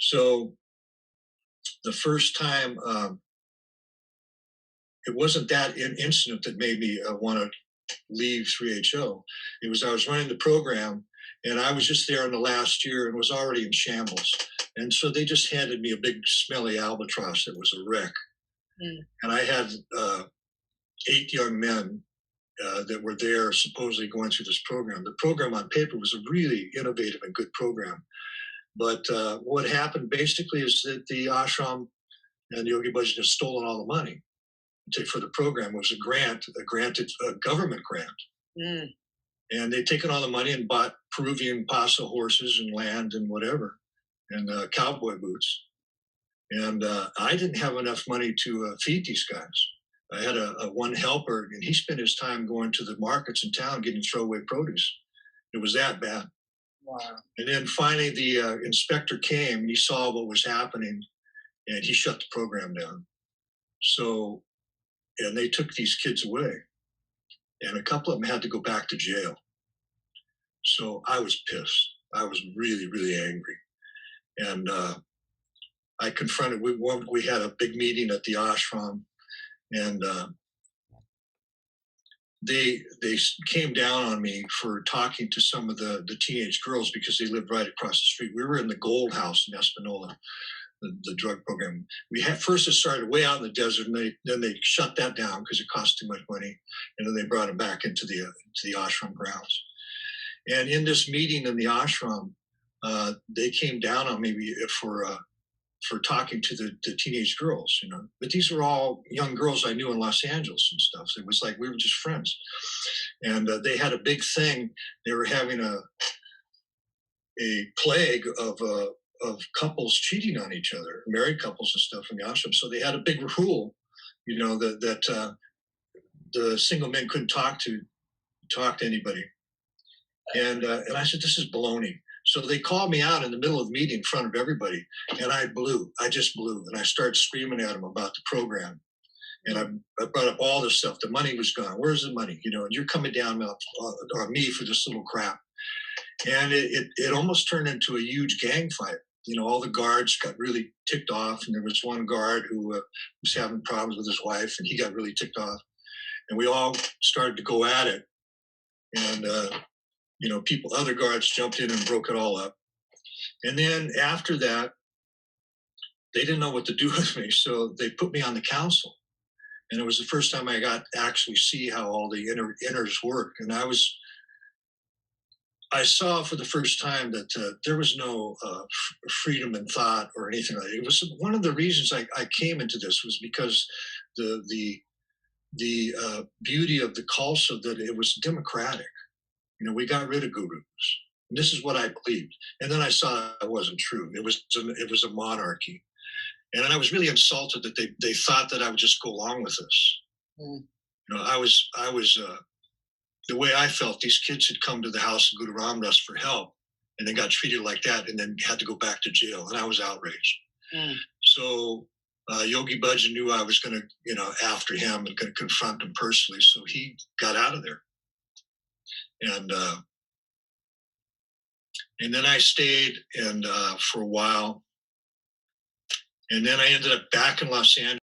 So the first time, it wasn't that incident that made me want to leave 3HO. It was I was running the program, and I was just there in the last year and was already in shambles. And so they just handed me a big smelly albatross that was a wreck. Mm. And I had 8 young men that were there supposedly going through this program. The program on paper was a really innovative and good program. But what happened basically is that the ashram and Yogi Bhajan had stolen all the money for the program. It was a government grant. Mm. And they'd taken all the money and bought Peruvian paso horses and land and whatever, and cowboy boots. And I didn't have enough money to feed these guys. I had a one helper, and he spent his time going to the markets in town getting throwaway produce. It was that bad. Wow. And then finally, the inspector came, and he saw what was happening, and he shut the program down. So, and they took these kids away, and a couple of them had to go back to jail. So I was pissed. I was really, really angry. And I confronted, we had a big meeting at the ashram, and they came down on me for talking to some of the teenage girls because they lived right across the street. We were in the Gold House in Espanola, the drug program. We had first it started way out in the desert, and then they shut that down because it cost too much money, and then they brought it back into the ashram grounds. And in this meeting in the ashram, they came down on me for talking to the teenage girls, you know. But these were all young girls I knew in Los Angeles and stuff. So it was like we were just friends. And they had a big thing. They were having a plague of couples cheating on each other, married couples and stuff in the ashram. So they had a big rule, you know, that the single men couldn't talk to anybody. And I said, this is baloney. So they called me out in the middle of the meeting in front of everybody, and I just blew, and I started screaming at them about the program. And I brought up all this stuff. The money was gone. Where's the money? You know, and you're coming down on me for this little crap. And it almost turned into a huge gang fight. You know, all the guards got really ticked off, and there was one guard who was having problems with his wife, and he got really ticked off. And we all started to go at it. And you know, other guards jumped in and broke it all up. And then after that, they didn't know what to do with me, so they put me on the council. And it was the first time I got to actually see how all the inners work. And I saw for the first time that there was no freedom in thought or anything like that. It was one of the reasons I came into this was because the beauty of the Khalsa, that it was democratic. You know, we got rid of gurus. And this is what I believed. And then I saw it wasn't true. It was a monarchy. And then I was really insulted that they thought that I would just go along with this. Mm. You know, I was the way I felt, these kids had come to the house of Guru Ram Das for help, and they got treated like that, and then had to go back to jail. And I was outraged. Mm. So Yogi Bhajan knew I was going to, you know, after him and going to confront him personally. So he got out of there. And then I stayed and for a while, and then I ended up back in Los Angeles.